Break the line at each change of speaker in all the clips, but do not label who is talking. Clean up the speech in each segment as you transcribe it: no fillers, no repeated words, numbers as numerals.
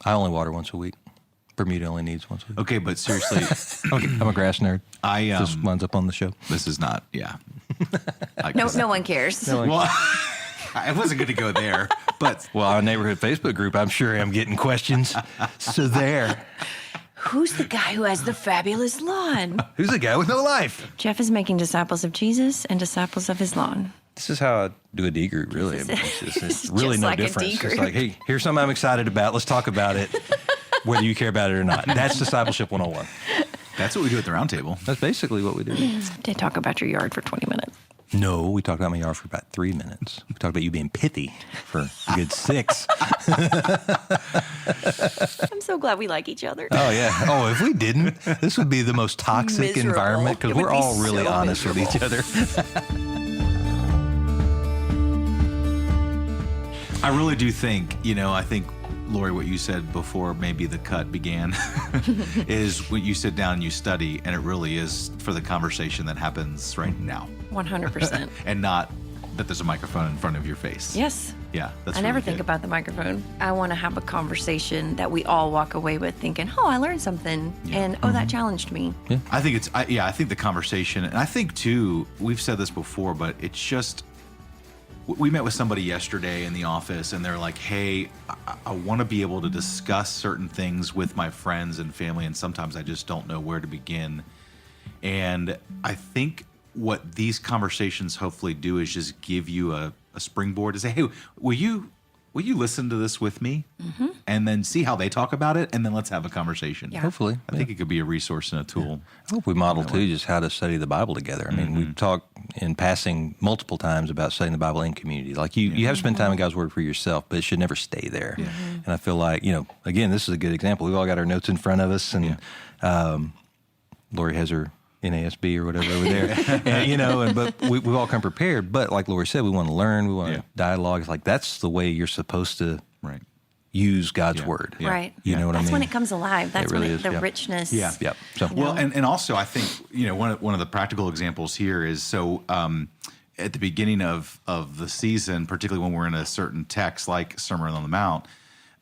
I only water once a week. Bermuda only needs once a week.
Okay, but seriously,
I'm a grass nerd. This winds up on the show.
This is not, yeah.
No one cares.
Well, I wasn't going to go there, but
Well, our neighborhood Facebook group, I'm sure I'm getting questions. So there.
Who's the guy who has the fabulous lawn?
Who's the guy with no life?
Jeff is making disciples of Jesus and disciples of his lawn.
This is how I do a D group, really. I mean, it's really
just
no
like a
difference.
D
It's
group.
like, hey, here's something I'm excited about. Let's talk about it, whether you care about it or not. That's Discipleship 101.
that's what we do at the round table.
That's basically what we do.
They talk about your yard for 20 minutes.
No, we talked about my yard for about 3 minutes. We talked about you being pithy for a good 6.
I'm so glad we like each other.
Oh, yeah. Oh, if we didn't, this would be the most toxic
Miserable.
environment because
It would
we're
be
all really
so
honest with each other.
I really do think, I think, Lori, what you said before maybe the cut began is when you sit down and you study, and it really is for the conversation that happens right now.
100%.
And not that there's a microphone in front of your face.
Yes.
Yeah, that's
I never
really
think
good.
about the microphone. I want to have a conversation that we all walk away with thinking, oh, I learned something. And, oh, that challenged me.
I think I think the conversation, and I think too, we've said this before, but it's just, we met with somebody yesterday in the office and they're like, hey, I want to be able to discuss certain things with my friends and family, and sometimes I just don't know where to begin. And I think what these conversations hopefully do is just give you a springboard to say, hey, will you listen to this with me? Mm-hmm. And then see how they talk about it, and then let's have a conversation.
Yeah.
Hopefully.
I think it could be a resource and a tool.
I hope we model, too, just how to study the Bible together. I mean, we've talked in passing multiple times about studying the Bible in community. Like, you have to spend time in God's Word for yourself, but it should never stay there. Yeah. And I feel like, again, this is a good example. We've all got our notes in front of us, and Lori has her NASB or whatever over there. And, but we've all come prepared. But like Lori said, we want to learn. We want to dialogue. It's like that's the way you're supposed to use God's Word.
Yeah. Right.
You know what I mean?
That's when it comes alive. That's
really
when
is,
the
yeah.
richness.
Yeah.
Yep. So,
Well, and also I think, one of the practical examples here is at the beginning of the season, particularly when we're in a certain text like Sermon on the Mount,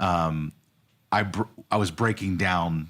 I was breaking down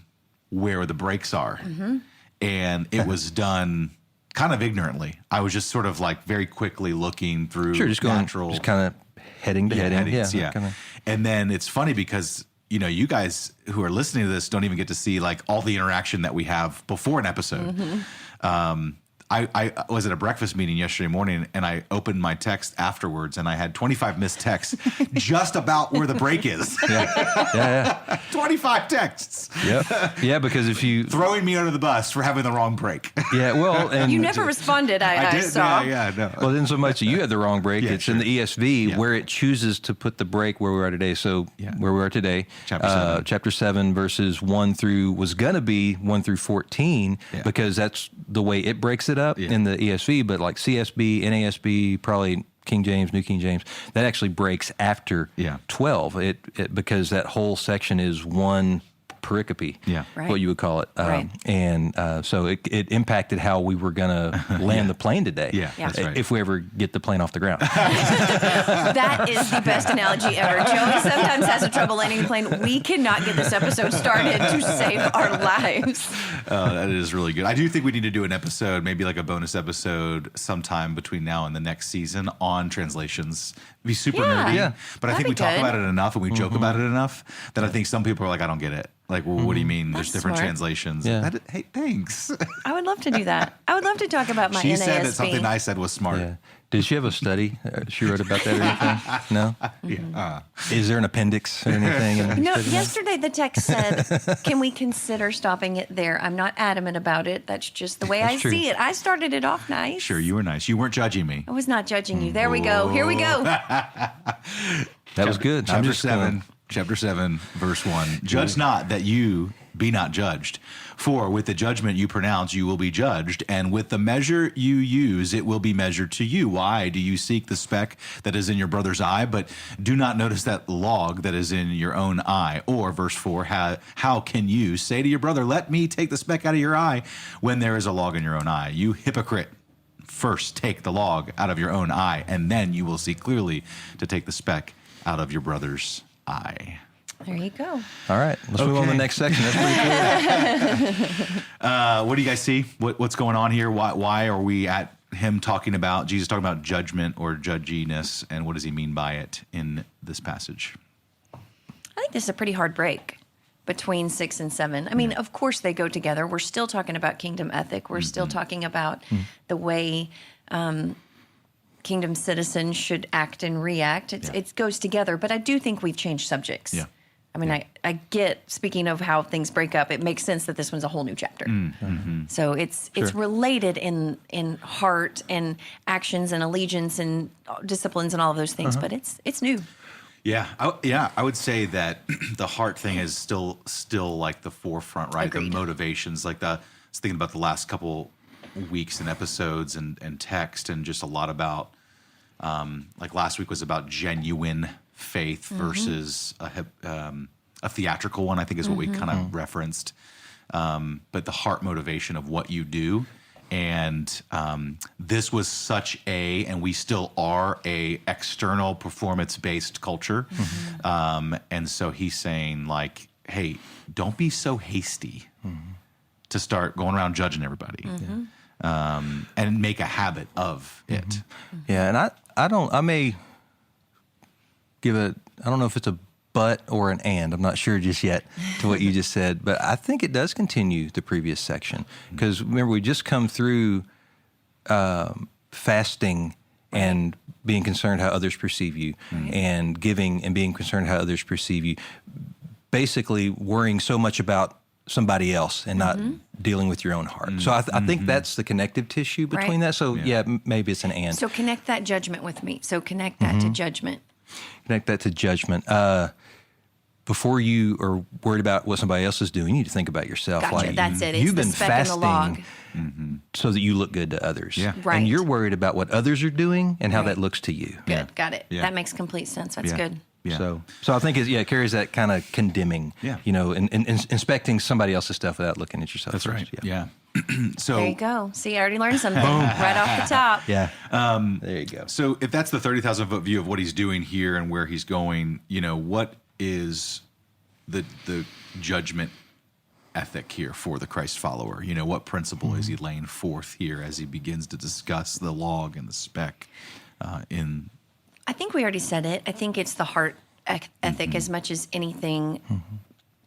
where the breaks are. Mm-hmm. And it was done kind of ignorantly. I was just sort of like very quickly looking through
just kind of heading to heading.
headings,
Yeah. Kinda.
And then it's funny because, you guys who are listening to this don't even get to see like all the interaction that we have before an episode.
Mm-hmm.
I was at a breakfast meeting yesterday morning, and I opened my text afterwards, and I had 25 missed texts just about where the break is.
Yeah.
25 texts.
Yep. Yeah, because if you
Throwing me under the bus for having the wrong break.
and
You never responded, I
did.
saw.
Yeah, no.
Well, then so much that you had the wrong break.
Yeah,
It's
sure.
in the ESV
Yeah.
where it chooses to put the break where we are today. So where we are today, chapter 7, verses 1 through was going to be 1 through 14 because that's the way it breaks it up in the ESV. But like CSB, NASB, probably King James, New King James, that actually breaks after 12. It because that whole section is one pericope,
Right.
what you would call it.
Right.
And so it impacted how we were going to land the plane today.
Yeah, that's right.
If we ever get the plane off the ground.
That is the best analogy ever. Joey sometimes has a trouble landing the plane. We cannot get this episode started to save our lives.
That is really good. I do think we need to do an episode, maybe like a bonus episode sometime between now and the next season on translations. It'd be super nerdy.
Yeah.
But I think
That'd
we
be
talk
good.
about it enough and we joke about it enough that I think some people are like, I don't get it. Like, well, what do you mean? There's
That's
different
smart.
translations.
Yeah.
Hey, thanks.
I would love to do that. I would love to talk about my
She
NASB.
said that something I said was smart.
Yeah. Did she have a study she wrote about that or anything? No?
Yeah.
Is there an appendix or anything? in the
No,
study?
yesterday the text said, can we consider stopping it there? I'm not adamant about it. That's just the way I
true.
see it. I started it off nice.
Sure, you were nice. You weren't judging me.
I was not judging you. There we go. Here we go.
That was good.
Chapter 7, verse 1. Judge not that you be not judged. For with the judgment you pronounce, you will be judged, and with the measure you use, it will be measured to you. Why do you seek the speck that is in your brother's eye, but do not notice that log that is in your own eye? Or, verse 4, how can you say to your brother, let me take the speck out of your eye, when there is a log in your own eye? You hypocrite. First take the log out of your own eye, and then you will see clearly to take the speck out of your brother's eye.
There you go.
All right, let's move on to the
Okay.
next section. That's pretty cool.
What do you guys see? What's going on here? Why are we at him talking about Jesus talking about judgment or judginess, and what does he mean by it in this passage?
I think this is a pretty hard break between 6 and 7. I mean, of course they go together. We're still talking about kingdom ethic. We're still talking about the way kingdom citizens should act and react. It goes together, but I do think we've changed subjects.
Yeah.
I mean, I get, speaking of how things break up, it makes sense that this one's a whole new chapter. So it's related in heart and actions and allegiance and disciplines and all of those things, but it's new.
Yeah, I would say that the heart thing is still like the forefront, right?
Agreed.
The motivations, like I was thinking about the last couple weeks and episodes and text, and just a lot about, like last week was about genuine faith versus a theatrical one, I think is what we kind of referenced. But the heart motivation of what you do. And this was and we still are, a external performance-based culture. And so he's saying, like, hey, don't be so hasty to start going around judging everybody, and make a habit of it.
Yeah, and I may give I don't know if it's a but or an and. I'm not sure just yet to what you just said, but I think it does continue the previous section. Because remember, we just come through fasting and being concerned how others perceive you, and giving and being concerned how others perceive you. Basically, worrying so much about somebody else and not dealing with your own heart. So I think that's the connective tissue between that. So maybe it's an and.
So connect that judgment with me. So connect that to judgment.
Connect that to judgment. Before you are worried about what somebody else is doing, you need to think about yourself.
Gotcha,
Like,
that's it. It's
you've
the
been
speck in the log.
fasting so that you look good to others.
Yeah.
Right.
And you're worried about what others are doing and how
Right.
that looks to you.
Good, got it.
Yeah.
That makes complete sense. That's good.
Yeah.
So I think it carries that kind of condemning,
Yeah.
and inspecting somebody else's stuff without looking at yourself.
That's
first.
right. Yeah. So
There you go. See, I already learned something right off the top.
Yeah. There you go.
So if that's the 30,000-foot view of what he's doing here and where he's going, what is the judgment ethic here for the Christ follower? What principle is he laying forth here as he begins to discuss the log and the speck in?
I think we already said it. I think it's the heart ethic as much as anything.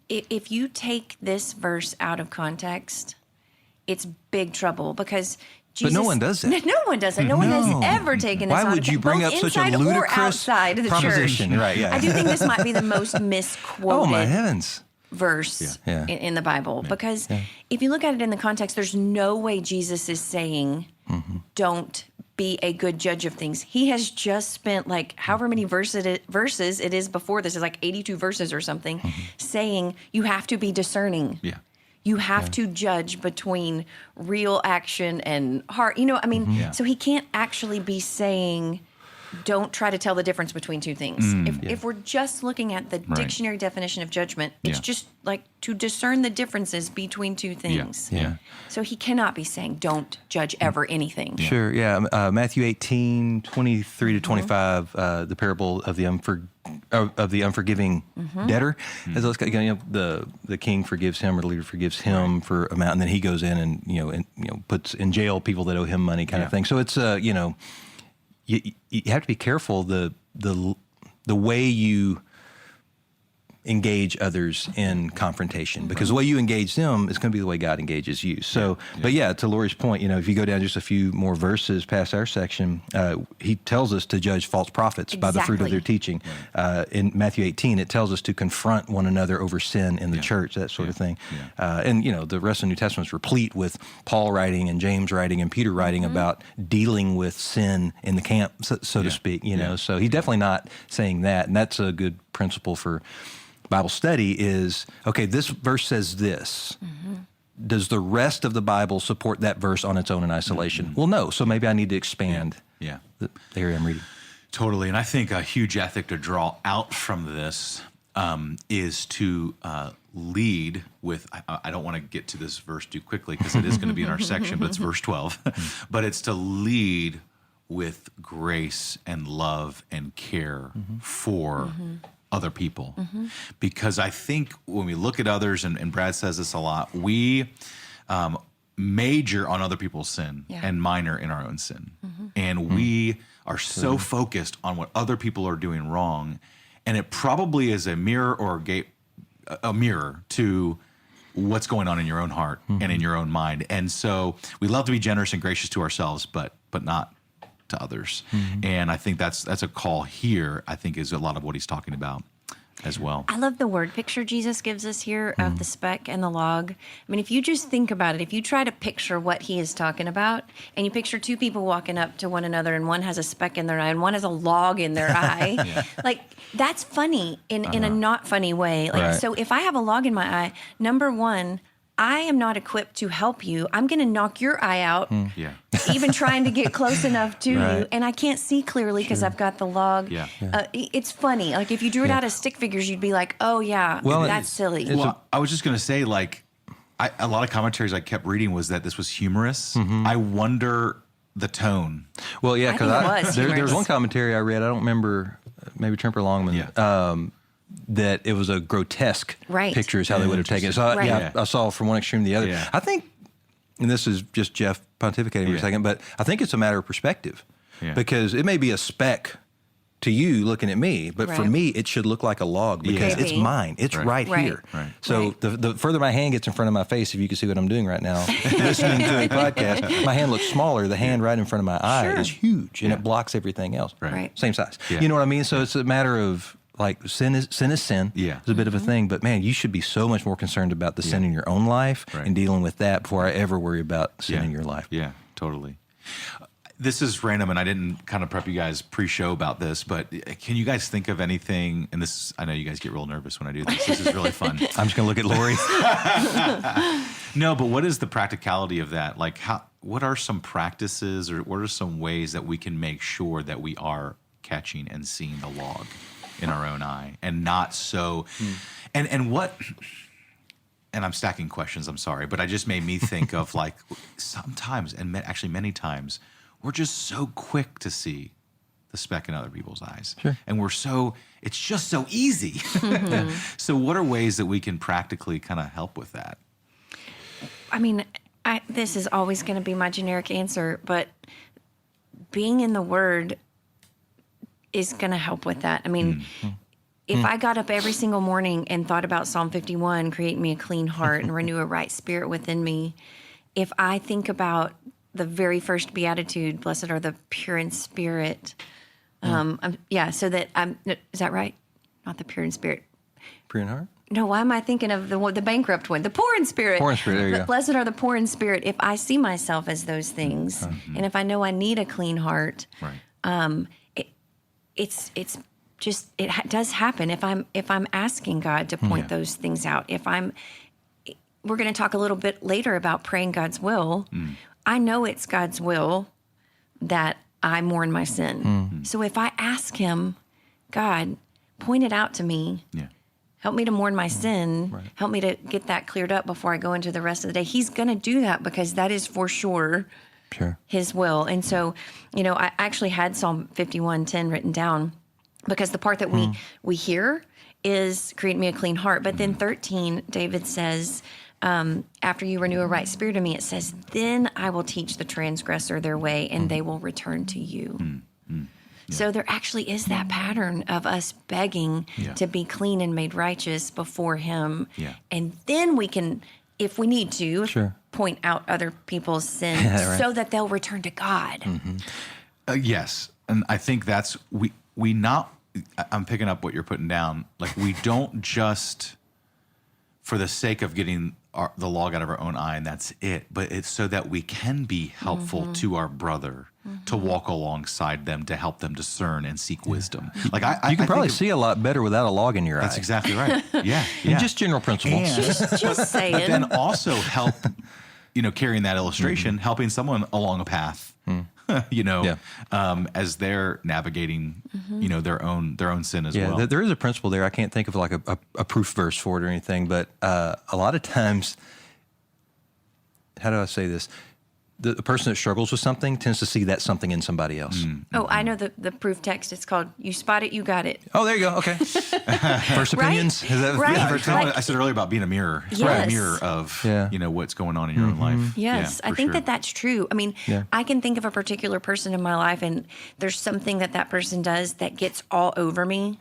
If you take this verse out of context, it's big trouble because Jesus.
But no one does that.
No one does it. No one has ever taken this
Why
out
would
of
you bring
both
up such a
inside or
ludicrous
outside of the
proposition?
church.
Right, yeah.
I do think this might be the most misquoted
Oh, my heavens.
verse
Yeah.
in the Bible because if you look at it in the context, there's no way Jesus is saying, don't be a good judge of things. He has just spent like however many verses it is before this is like 82 verses or something, saying you have to be discerning.
Yeah.
You have to judge between real action and heart. So he can't actually be saying, don't try to tell the difference between two things. If we're just looking at the dictionary definition of judgment, it's just like to discern the differences between two things.
Yeah.
So he cannot be saying, don't judge ever anything.
Sure, yeah. Matthew 18, 23 to 25, the parable of the unforgiving debtor. As those, the king forgives him, or the leader forgives him for amount, and then he goes in and puts in jail people that owe him money, kind of thing. So it's you have to be careful the way you engage others in confrontation, because the way you engage them is going to be the way God engages you. So, but to Lori's point, if you go down just a few more verses past our section, he tells us to judge false prophets by the fruit of
Exactly.
their teaching. In Matthew 18, it tells us to confront one another over sin in the church, that sort of thing. And the rest of the New Testament is replete with Paul writing and James writing and Peter writing about dealing with sin in the camp, so to speak. So he's definitely not saying that, and that's a good principle for Bible study is, okay, this verse says this. Does the rest of the Bible support that verse on its own in isolation? Well, no. So maybe I need to expand the area I'm reading.
Totally. And I think a huge ethic to draw out from this is to lead with, I don't want to get to this verse too quickly because it is going to be in our section, but it's verse 12. But it's to lead with grace and love and care for other people. Because I think when we look at others, and Brad says this a lot, we major on other people's sin and minor in our own sin. And we are so focused on what other people are doing wrong. And it probably is a mirror or a mirror to what's going on in your own heart and in your own mind. And so we love to be generous and gracious to ourselves, but not to others. And I think that's a call here, I think, is a lot of what he's talking about as well.
I love the word picture Jesus gives us here of the speck and the log. I mean, if you just think about it, if you try to picture what he is talking about, and you picture two people walking up to one another, and one has a speck in their eye and one has a log in their eye, like that's funny in a not funny way. Like, so if I have a log in my eye, number one, I am not equipped to help you. I'm going to knock your eye out, even trying to get close enough to you. And I can't see clearly because I've got the log. It's funny. Like if you drew it out of stick figures, you'd be like, oh, yeah, well, that's silly.
Well, I was just going to say, like, a lot of commentaries I kept reading was that this was humorous. I wonder the tone.
Well, yeah, because there was one commentary I read. I don't remember, maybe Tremper Longman. That it was a grotesque picture is how they would have taken it. So I saw from one extreme to the other. I think, and this is just Jeff pontificating for a second, but I think it's a matter of perspective because it may be a speck to you looking at me, but for me, it should look like a log because it's mine. It's right here. So the further my hand gets in front of my face, if you can see what I'm doing right now, listening to a podcast, my hand looks smaller. The hand right in front of my eye is huge, and it blocks everything else. Same size. You know what I mean? So it's a matter of, like, sin is sin. It's a bit of a thing, but man, you should be so much more concerned about the sin in your own life and dealing with that before I ever worry about sin in your life. Yeah,
totally. This is random, and I didn't kind of prep you guys pre-show about this, but can you guys think of anything? And this, I know you guys get real nervous when I do this. This is really fun.
I'm just going to look at Lori.
No, but what is the practicality of that? Like, what are some practices, or what are some ways that we can make sure that we are catching and seeing the log in our own eye and not so, and what, and I'm stacking questions, I'm sorry, but I just made me think of, like, sometimes, and actually many times, we're just so quick to see the speck in other people's eyes. And it's just so easy. So what are ways that we can practically kind of help with that?
I mean, this is always going to be my generic answer, but being in the Word is going to help with that. I mean, if I got up every single morning and thought about Psalm 51, create me a clean heart and renew a right spirit within me, if I think about the very first beatitude, blessed are the pure in spirit. So that is that right? Not the pure in spirit.
Pure in heart?
No, why am I thinking of the bankrupt one? The poor in spirit.
Poor in spirit, there you go.
Blessed are the poor in spirit. If I see myself as those things, and if I know I need a clean heart, it does happen if I'm asking God to point those things out. We're going to talk a little bit later about praying God's will. I know it's God's will that I mourn my sin. So if I ask him, God, point it out to me. Help me to mourn my sin. Help me to get that cleared up before I go into the rest of the day. He's going to do that because that is for sure his will. And so, I actually had Psalm 51:10 written down because the part that we hear is create me a clean heart. But then 13, David says, after you renew a right spirit in me, it says, then I will teach the transgressor their way and they will return to you. So there actually is that pattern of us begging to be clean and made righteous before him. And then we can, if we need to, point out other people's sins so that they'll return to God.
Yes. And I think that's, I'm picking up what you're putting down. Like, we don't just, for the sake of getting the log out of our own eye, and that's it. But it's so that we can be helpful to our brother, to walk alongside them, to help them discern and seek wisdom. Like
you can probably see a lot better without a log in your eye.
That's exactly right. Yeah.
Just general principles.
And,
just saying. But
then also help, carrying that illustration, helping someone along a path. As they're navigating, their own sin as well.
There is a principle there. I can't think of like a proof verse for it or anything, but a lot of times, how do I say this? the person that struggles with something tends to see that something in somebody else.
Oh, I know the proof text. It's called "You Spot It, You Got It."
Oh, there you go. Okay. First opinions. Is that,
Right.
yeah,
It's kind of what I said earlier about being a mirror. It's
Yes.
a mirror of
Yeah.
what's going on in your own life.
Yes,
Yeah,
I
for
think
sure.
that's true. I mean,
Yeah.
I can think of a particular person in my life, and there's something that person does that gets all over me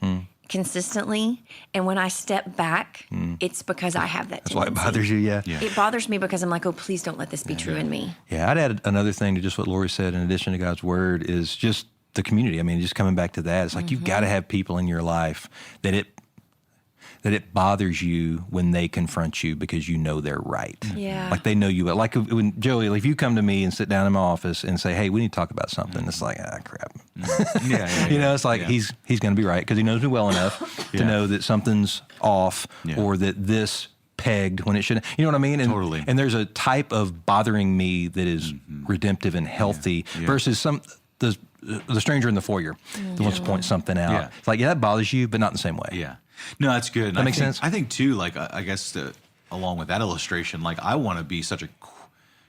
consistently. And when I step back, it's because I have that
that's why it
tendency.
bothers you. Yeah.
Yeah.
It bothers me because I'm like, oh, please don't let this be true in me.
Yeah, I'd add another thing to just what Lori said in addition to God's word is just the community. I mean, just coming back to that, it's like you've got to have people in your life that it bothers you when they confront you because you know they're right.
Yeah.
Like they know you. Like when Joey, like if you come to me and sit down in my office and say, "Hey, we need to talk about something," it's like, crap.
Yeah.
You know, it's like
Yeah.
he's going to be right because he knows me well enough to
Yeah.
know that something's off
Yeah.
or that this pegged when it shouldn't. You know what I mean? And,
Totally.
And there's a type of bothering me that is redemptive and healthy
Yeah.
versus the stranger in the foyer that wants to point something out.
Yeah.
It's like, yeah, that bothers you, but not in the same way.
Yeah. No, that's good. And
That
I
makes
think-
sense?
I think too, like, I guess along with that illustration, like I want to be such a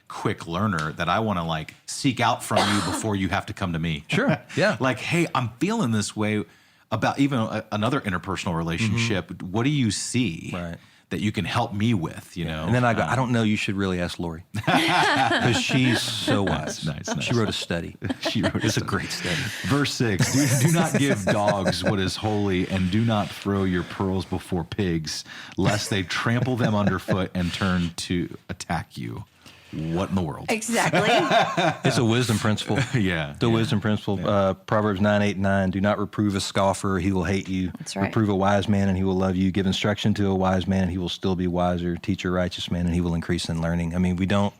quick learner that I want to like seek out from you before you have to come to me.
Sure. Yeah.
Like, hey, I'm feeling this way about even another interpersonal relationship. What do you see
Right.
that you can help me with, you know?
And then I go, I don't know, you should really ask Lori. Because she's so wise.
Nice.
She wrote a study. It's a great study.
Verse 6, do not give dogs what is holy, and do not throw your pearls before pigs, lest they trample them underfoot and turn to attack you. What in the world?
Exactly.
It's a wisdom principle.
Yeah.
The wisdom principle. Proverbs 9:8-9. Do not reprove a scoffer, he will hate you.
That's right.
Reprove a wise man, and he will love you. Give instruction to a wise man, and he will still be wiser. Teach a righteous man, and he will increase in learning. I mean, we don't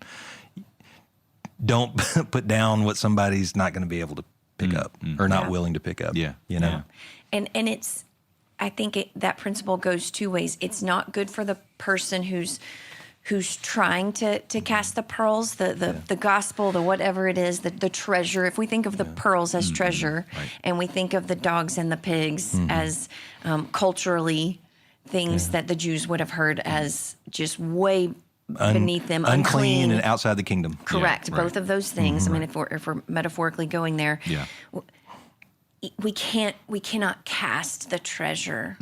put down what somebody's not going to be able to pick up or not
Yeah.
willing to pick up.
Yeah.
You know?
Yeah.
And it's, I think that principle goes two ways. It's not good for the person who's trying to cast the pearls, the gospel, the whatever it is, the treasure. If we think of the pearls as treasure,
Right.
and we think of the dogs and the pigs as culturally things that the Jews would have heard as just way beneath them,
Unclean and outside the kingdom.
Correct.
Yeah, right.
Both of those things. I mean, if we're metaphorically going there,
Yeah.
we cannot cast the treasure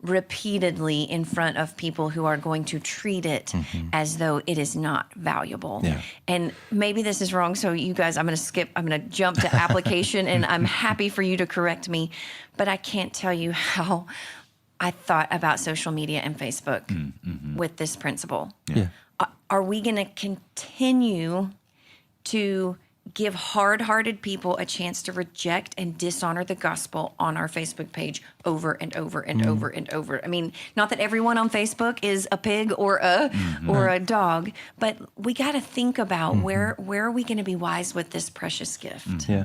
repeatedly in front of people who are going to treat it as though it is not valuable.
Yeah.
And maybe this is wrong, so you guys, I'm going to jump to application, and I'm happy for you to correct me, but I can't tell you how I thought about social media and Facebook with this principle.
Yeah.
Are we going to continue to give hard-hearted people a chance to reject and dishonor the gospel on our Facebook page over and over and over and over? I mean, not that everyone on Facebook is a pig or a dog, but we got to think about where are we going to be wise with this precious gift?
Yeah.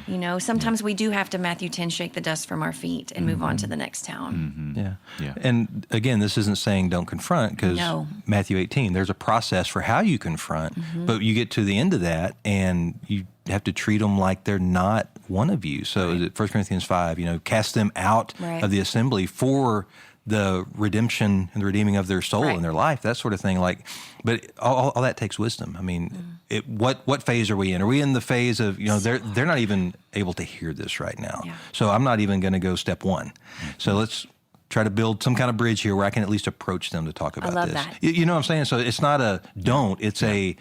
You know, sometimes we do have to Matthew 10 shake the dust from our feet and move on to the next town.
Yeah.
Yeah.
And again, this isn't saying don't confront because
No.
Matthew 18, there's a process for how you confront, but you get to the end of that and you have to treat them like they're not one of you. So is it 1 Corinthians 5, cast them out
Right.
of the assembly for the redemption and the redeeming of their soul
Right.
and their life, that sort of thing. Like, but all that takes wisdom. I mean, what phase are we in? Are we in the phase of, they're not even able to hear this right now.
Yeah.
So I'm not even going to go step one. So let's try to build some kind of bridge here where I can at least approach them to talk about
love
this.
that.
You know what I'm saying? So it's not a don't, it's a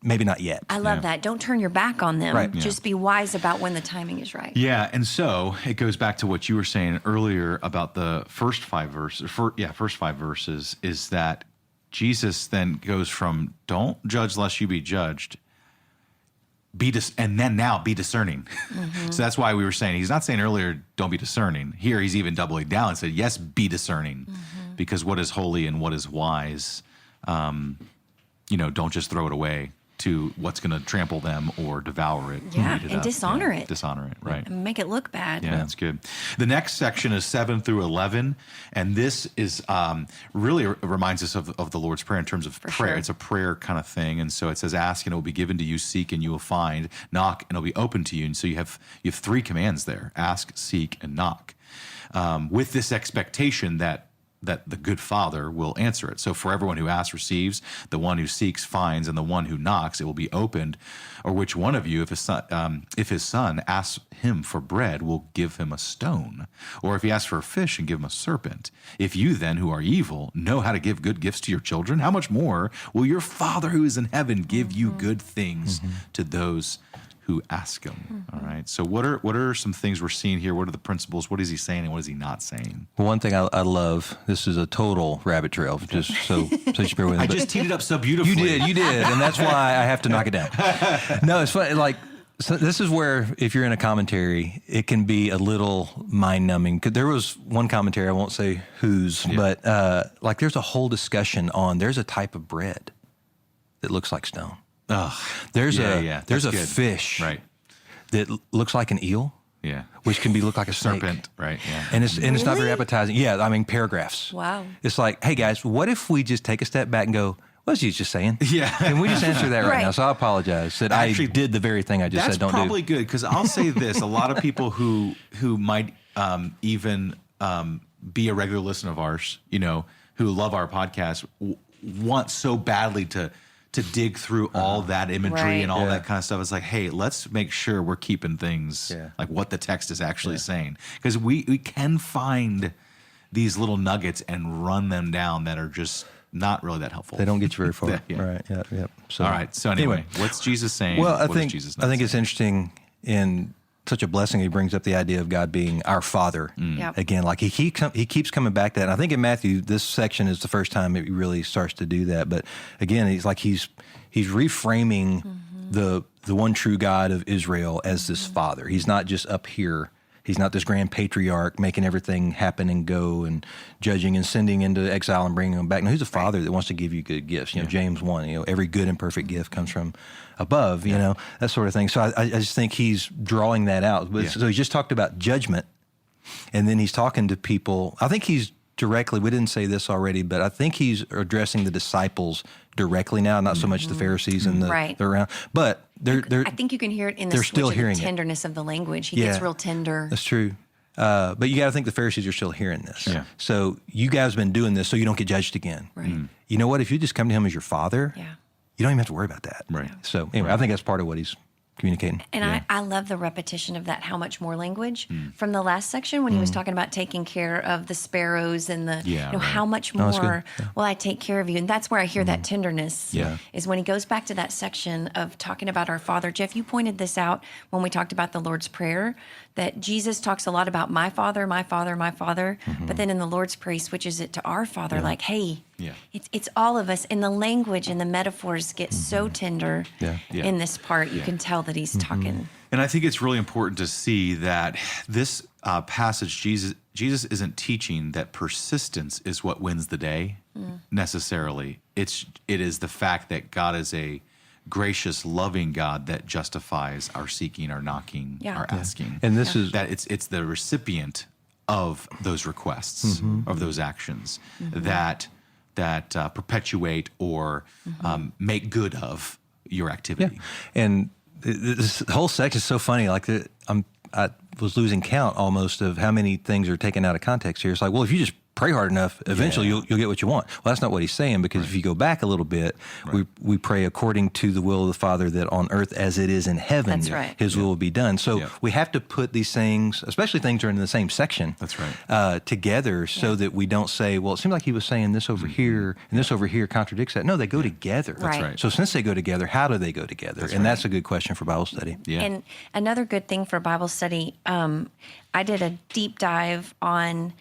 maybe not yet.
I love
Yeah.
that. Don't turn your back on them.
Right.
Just be wise about when the timing is right.
Yeah, and so it goes back to what you were saying earlier about the first five verses is that Jesus then goes from don't judge lest you be judged, and then now be discerning. So that's why we were saying, he's not saying earlier don't be discerning. Here he's even doubling down and said, yes, be discerning, because what is holy and what is wise, don't just throw it away to what's going to trample them or devour it.
Yeah,
eat it
and
up.
dishonor it.
Dishonor it, right.
And make it look bad.
Yeah, that's good. The next section is 7 through 11, and this is really reminds us of the Lord's Prayer in terms of prayer.
sure.
It's a prayer kind of thing, and so it says, "Ask and it will be given to you; seek and you will find; knock and it will be open to you." And so you have three commands there: ask, seek, and knock. With this expectation that that the good Father will answer it. So for everyone who asks receives, the one who seeks finds, and the one who knocks it will be opened. Or which one of you, if his son asks him for bread, will give him a stone? Or if he asks for a fish, and give him a serpent? If you then, who are evil, know how to give good gifts to your children, how much more will your Father who is in heaven give you good things to those who ask him? All right. So what are some things we're seeing here? What are the principles? What is he saying and what is he not saying?
Well, one thing I love, this is a total rabbit trail, just so you bear with me.
I just teed it up so beautifully.
You did, and that's why I have to knock it down. No, it's funny. Like, so this is where, if you're in a commentary, it can be a little mind-numbing. Because there was one commentary, I won't say whose, but like there's a whole discussion on there's a type of bread that looks like stone. There's a fish that looks like an eel, which can look like a
serpent, right? Yeah,
and it's not very appetizing. Yeah, I mean paragraphs.
Wow.
It's like, hey guys, what if we just take a step back and go, what's he just saying?
Yeah,
can we just answer that right now? So I apologize that
actually,
I did the very thing I just said. Don't do.
That's probably good, because I'll say this: a lot of people who might even be a regular listener of ours, who love our podcast, want so badly to dig through all that imagery and all that kind of stuff. It's like, hey, let's make sure we're keeping things like what the text is actually saying. Because we can find these little nuggets and run them down that are just not really that helpful.
They don't get you very far. Right. Yeah. So,
all right. So anyway, what's Jesus saying?
Well, I think
Jesus
it's interesting in such a blessing. He brings up the idea of God being our Father. Again, like he keeps coming back to that. And I think in Matthew, this section is the first time it really starts to do that. But again, he's reframing the one true God of Israel as this Father. He's not just up here. He's not this grand patriarch making everything happen and go and judging and sending into exile and bringing them back. No, he's a Father that wants to give you good gifts. James 1, every good and perfect gift comes from above, that sort of thing. So I just think he's drawing that out. So he just talked about judgment, and then he's talking to people. I think he's directly, we didn't say this already, but I think he's addressing the disciples directly now, not so much the Pharisees and they're around. But I
think you can hear it in the tenderness of the language. He gets real tender.
That's true. But you got to think the Pharisees are still hearing this. Yeah. So you guys have been doing this so you don't get judged again.
Right.
You know what? If you just come to him as your Father, you don't even have to worry about that.
Right.
So anyway, I think that's part of what he's communicating.
And I love the repetition of that, how much more language from the last section when he was talking about taking care of the sparrows and how much more will I take care of you. And that's where I hear that tenderness is when he goes back to that section of talking about our Father. Jeff, you pointed this out when we talked about the Lord's Prayer, that Jesus talks a lot about my Father, my Father, my Father. But then in the Lord's Prayer, he switches it to our Father, like, hey, it's all of us. And the language and the metaphors get so tender in this part. You can tell that he's talking.
And I think it's really important to see that this passage, Jesus isn't teaching that persistence is what wins the day necessarily. It is the fact that God is a gracious, loving God that justifies our seeking, our knocking, our asking.
And this is
that it's the recipient of those requests, of those actions that perpetuate or make good of your activity.
And this whole section is so funny. Like I was losing count almost of how many things are taken out of context here. It's like, well, if you just pray hard enough, eventually you'll get what you want. Well, that's not what he's saying, because if you go back a little bit, we pray according to the will of the Father, that on earth as it is in heaven, his will be done. So we have to put these things, especially things that are in the same section, together so that we don't say, well, it seems like he was saying this over here and this over here contradicts that. No, they go together.
That's right.
So since they go together, how do they go together? That's a good question for Bible study.
Yeah.
And another good thing for Bible study, I did a deep dive on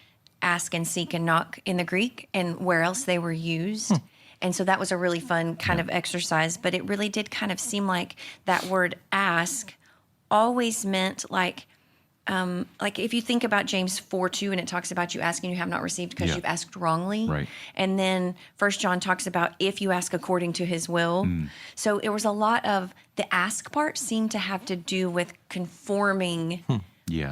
ask and seek and knock in the Greek and where else they were used. And so that was a really fun kind of exercise, but it really did kind of seem like that word ask always meant like if you think about James 4:2, and it talks about you asking you have not received because you've asked wrongly.
Right.
And then 1 John talks about if you ask according to his will. So it was a lot of the ask part seemed to have to do with conforming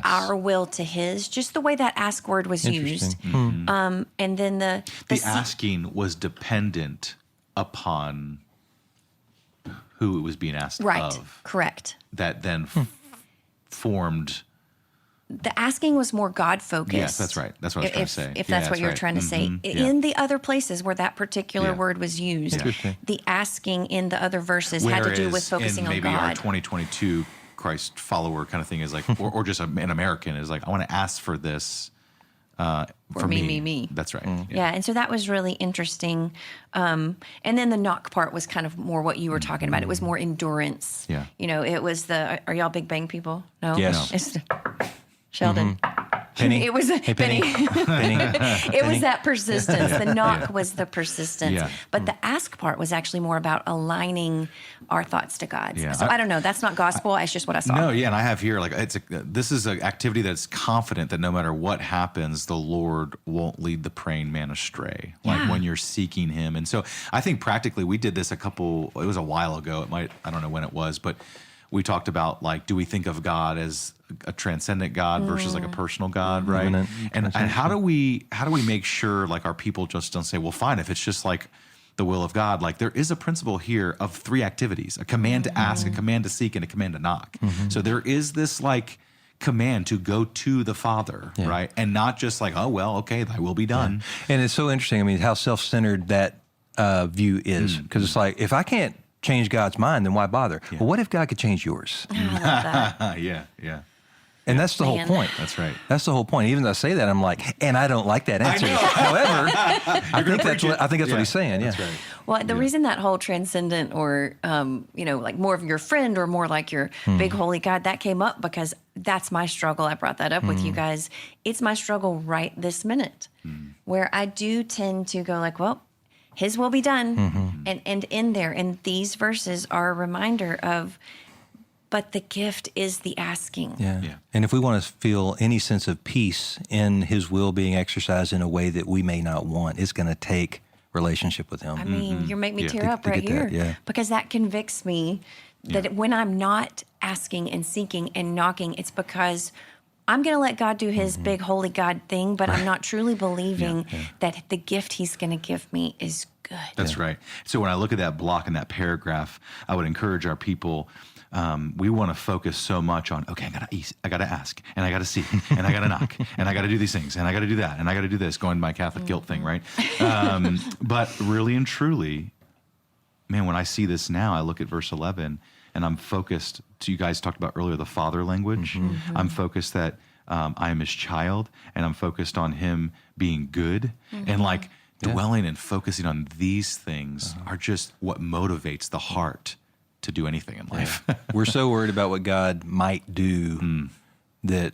our will to his, just the way that ask word was used. And then the
asking was dependent upon who it was being asked of.
Correct.
That then formed
the asking was more God focused.
Yes, that's right. That's what I was trying to say.
If that's what you're
right.
trying to say.
Yeah.
In the other places where that particular word was used,
Interesting.
the asking in the other verses had to do with focusing
in
on
maybe
God.
our 2022 Christ follower kind of thing is like, or just an American is like, I want to ask for this for
me.
That's right.
Yeah, and so that was really interesting. And then the knock part was kind of more what you were talking about. It was more endurance.
Yeah.
You know, it was are y'all Big Bang people? No?
Yes.
Sheldon.
Penny.
It was
Hey, Penny. Penny.
It was that persistence. The knock was the persistence.
Yeah.
But the ask part was actually more about aligning our thoughts to God's.
Yeah.
So I don't know. That's not gospel. It's just what I saw.
No, yeah, and I have here like this is an activity that's confident that no matter what happens, the Lord won't lead the praying man astray. Like
Yeah.
when you're seeking Him, and so I think practically we did this it was a while ago. I don't know when it was, but we talked about like, do we think of God as a transcendent God versus like a personal God, right?
Immanent,
And how do we make sure like our people just don't say, well, fine, if it's just like the will of God, like there is a principle here of 3 activities: a command to ask, a command to seek, and a command to knock. So there is this like command to go to the Father, right? And not just like, oh, well, okay, thy will be done.
And it's so interesting. I mean, how self-centered that view is, because it's like, if I can't change God's mind, then why bother? Well, what if God could change yours?
I love that.
Yeah.
And that's the whole
Man.
point.
That's right.
That's the whole point. Even though I say that, I'm like, and I don't like that answer. However, I think that's what he's saying. Yeah.
That's right.
Well, the reason that whole transcendent or, like more of your friend or more like your big holy God, that came up because that's my struggle. I brought that up with you guys. It's my struggle right this minute where I do tend to go like, well, His will be done. And in there, and these verses are a reminder of, but the gift is the asking.
Yeah. And if we want to feel any sense of peace in His will being exercised in a way that we may not want, it's going to take relationship with Him.
I mean, you make me tear up
To
right
get that,
here because that convicts me that when I'm not asking and seeking and knocking, it's because I'm going to let God do His big holy God thing, but I'm not truly believing that the gift He's going to give me is good.
That's right. So when I look at that block in that paragraph, I would encourage our people. We want to focus so much on, okay, I got to ask, and I got to seek, and I got to knock, and I got to do these things, and I got to do that, and I got to do this, going to my Catholic guilt thing, right? But really and truly, man, when I see this now, I look at verse 11, and I'm focused. You guys talked about earlier the Father language. I'm focused that I am His child, and I'm focused on Him being good, and like dwelling and focusing on these things are just what motivates the heart to do anything in life.
We're so worried about what God might do that,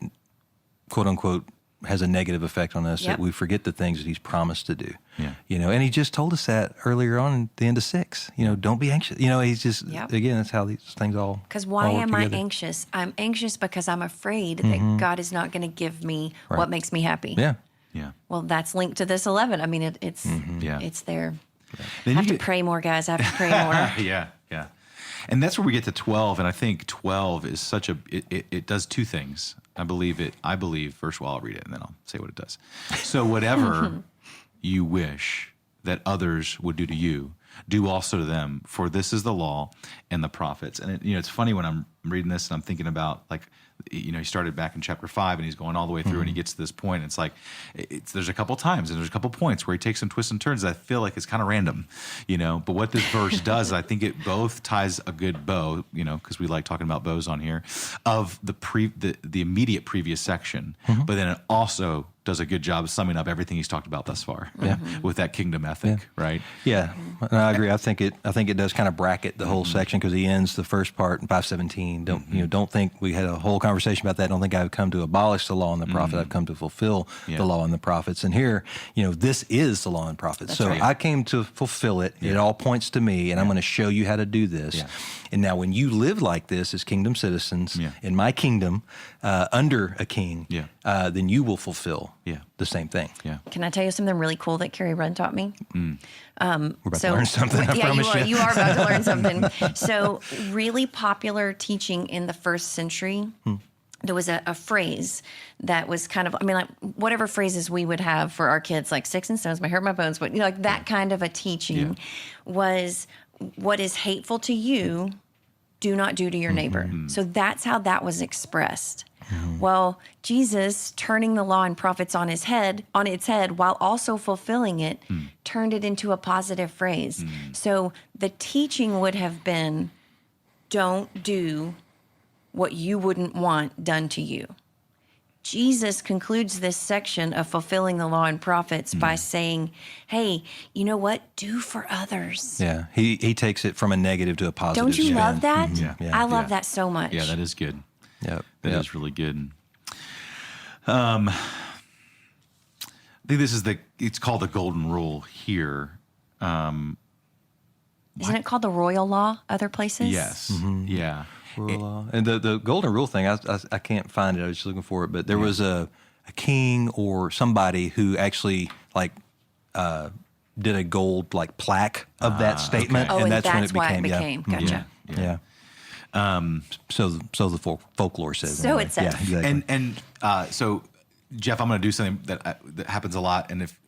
quote unquote, has a negative effect on us that we forget the things that He's promised to do.
Yeah.
And He just told us that earlier on at the end of 6. Don't be anxious. He's just, again, that's how these things all
Because why
work
am
together.
I anxious? I'm anxious because I'm afraid that God is not going to give me what makes me happy.
Yeah.
Yeah.
Well, that's linked to this 11. I mean, it's there.
Then
I have
you
to
get-
pray more, guys. I have to pray more.
Yeah. And that's where we get to 12, and I think 12 is such it does 2 things. I believe, first of all, I'll read it, and then I'll say what it does. So whatever you wish that others would do to you, do also to them, for this is the law and the prophets. And it's funny when I'm reading this and I'm thinking about like, he started back in chapter 5 and he's going all the way through and he gets to this point. And it's like, there's a couple times and there's a couple points where he takes some twists and turns that I feel like it's kind of random, but what this verse does, I think it both ties a good bow, because we like talking about bows on here, of the immediate previous section, but then it also does a good job of summing up everything he's talked about thus far with that kingdom ethic, right?
Yeah, and I agree. I think it does kind of bracket the whole section because he ends the first part in 5:17. Don't think we had a whole conversation about that. Don't think I've come to abolish the law and the prophet. I've come to fulfill the law and the prophets. And here, this is the law and prophets.
That's
so
right.
I came to fulfill it. It all points to me, and I'm going to show you how to do this.
Yeah.
And now, when you live like this as kingdom citizens in my kingdom, under a king, then you will fulfill the same thing.
Yeah.
Can I tell you something really cool that Carrie Run taught me?
We're about to learn something. I promise you.
You are about to learn something. So, really popular teaching in the first century. There was a phrase that was kind of, like whatever phrases we would have for our kids, like sticks and stones may hurt my bones, but like that kind of a teaching was, what is hateful to you do not do to your neighbor. So that's how that was expressed. Well, Jesus turning the law and prophets on its head while also fulfilling it, turned it into a positive phrase. So the teaching would have been, don't do what you wouldn't want done to you. Jesus concludes this section of fulfilling the law and prophets by saying, hey, you know what? Do for others.
Yeah. He takes it from a negative to a positive.
Don't you
spin.
love that?
Yeah.
I love that so much.
Yeah, that is good.
Yep.
That is really good. I think this is it's called the golden rule here.
Isn't it called the royal law other places?
Yes. Yeah.
And the golden rule thing, I can't find it. I was just looking for it, but there was a king or somebody who actually did a gold plaque of that statement,
okay.
and that's when it
why
became.
Gotcha.
Yeah. So the folklore says.
So it says.
Yeah, exactly.
And so, Jeff, I'm going to do something that happens a lot. And if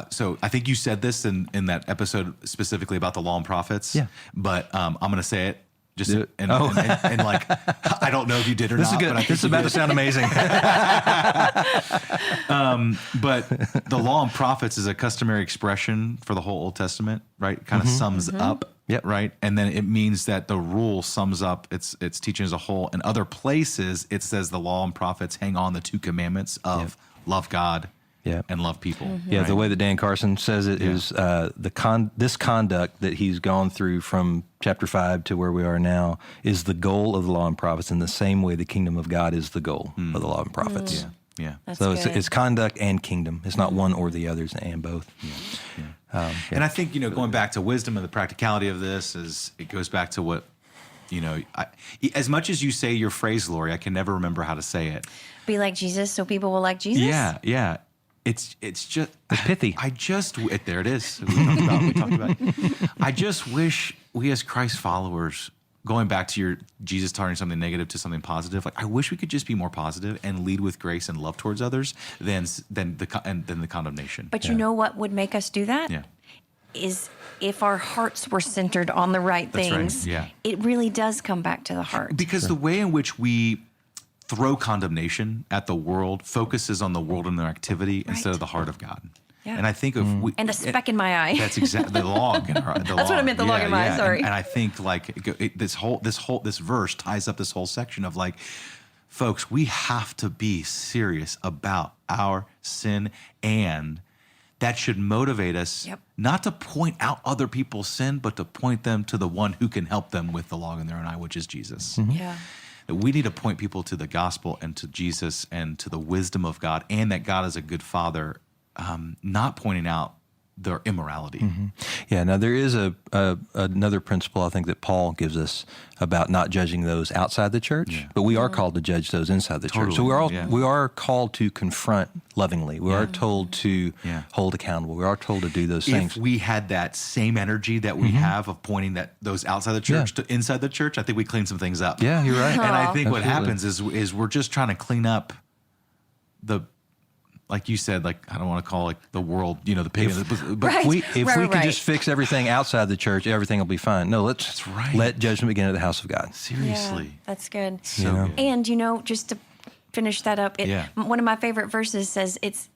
so, I think you said this in that episode specifically about the law and prophets.
Yeah.
But I'm going to say it. Just
Do it.
and I don't know if you did or
This
not.
is good.
But I think
This is
you
about
did.
to sound amazing.
But the law and prophets is a customary expression for the whole Old Testament, right? It kind of sums up,
Yep.
right? And then it means that the rule sums up its teaching as a whole. In other places, it says the law and prophets hang on the two commandments of love God and love people.
Yeah,
right?
the way that Dan Carson says it is this conduct that he's gone through from chapter 5 to where we are now is the goal of the law and prophets in the same way the kingdom of God is the goal of the law and prophets.
Yeah.
That's
So
good.
it's conduct and kingdom. It's not one or the other, it's and both.
And I think, going back to wisdom and the practicality of this is it goes back to what, as much as you say your phrase, Lori, I can never remember how to say it.
Be like Jesus so people will like Jesus?
Yeah. It's just
It's pithy.
There it is. We talked about it. I just wish we as Christ followers, going back to your Jesus turning something negative to something positive, I wish we could just be more positive and lead with grace and love towards others than the condemnation.
But you know what would make us do that?
Yeah.
Is if our hearts were centered on the right
That's right,
things,
yeah.
it really does come back to the heart.
Because the way in which we throw condemnation at the world focuses on the world and their activity instead of the heart of God.
Yeah.
And I think if we
And a speck in my eye.
That's exactly the log. That's
what I meant, the log in my eye, sorry.
And I think this verse ties up this whole section of folks, we have to be serious about our sin, and that should motivate us not to point out other people's sin, but to point them to the one who can help them with the log in their own eye, which is Jesus.
Yeah.
That we need to point people to the gospel and to Jesus and to the wisdom of God, and that God is a good father, not pointing out their immorality.
Yeah, now there is another principle I think that Paul gives us about not judging those outside the church, but we are called to judge those inside the church. So we are called to confront lovingly. We are told to hold accountable. We are told to do those things.
If we had that same energy that we have of pointing those outside the church to inside the church, I think we clean some things up.
Yeah, you're right.
And I think what
Absolutely.
happens is we're just trying to clean up like you said, I don't want to call it the world, the pagan. But
Right.
If we can just fix everything outside the church, everything will be fine. No, let's let judgment begin at the house of God.
Seriously.
Yeah, that's good.
So good.
And, just to finish that up, one of my favorite verses says it's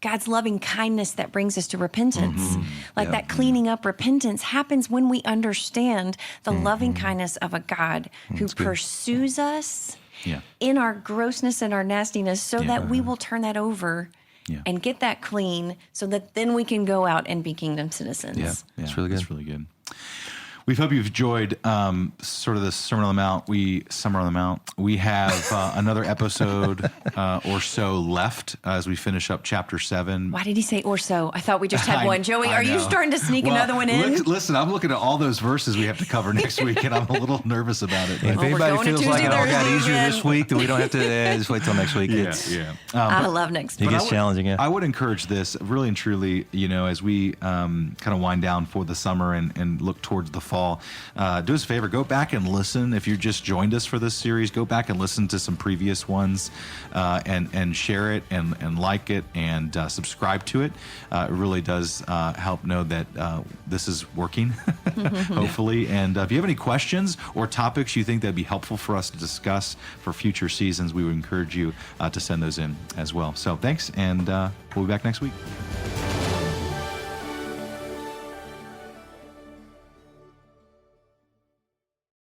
God's loving kindness that brings us to repentance. That cleaning up repentance happens when we understand the loving kindness of a God who pursues us in our grossness and our nastiness so that we will turn that over and get that clean so that then we can go out and be kingdom citizens.
Yeah, it's really good.
It's really good. We hope you've enjoyed sort of the Summer on the Mount. We have another episode or so left as we finish up chapter 7.
Why did he say or so? I thought we just had one. Joey, are you starting to sneak another one in?
Listen, I'm looking at all those verses we have to cover next week, and I'm a little nervous about it.
And if
we're
anybody
going to
feels like it all got
Tuesday,
easier
Thursday
this week, that we don't have to just wait till next week.
I love next
It
week.
gets challenging, yeah.
I would encourage this really and truly, as we kind of wind down for the summer and look towards the fall. Paul, do us a favor, go back and listen. If you just joined us for this series, go back and listen to some previous ones, and share it and like it and subscribe to it. It really does help know that this is working, hopefully. And if you have any questions or topics you think that'd be helpful for us to discuss for future seasons, we would encourage you to send those in as well. So thanks, and we'll be back next week.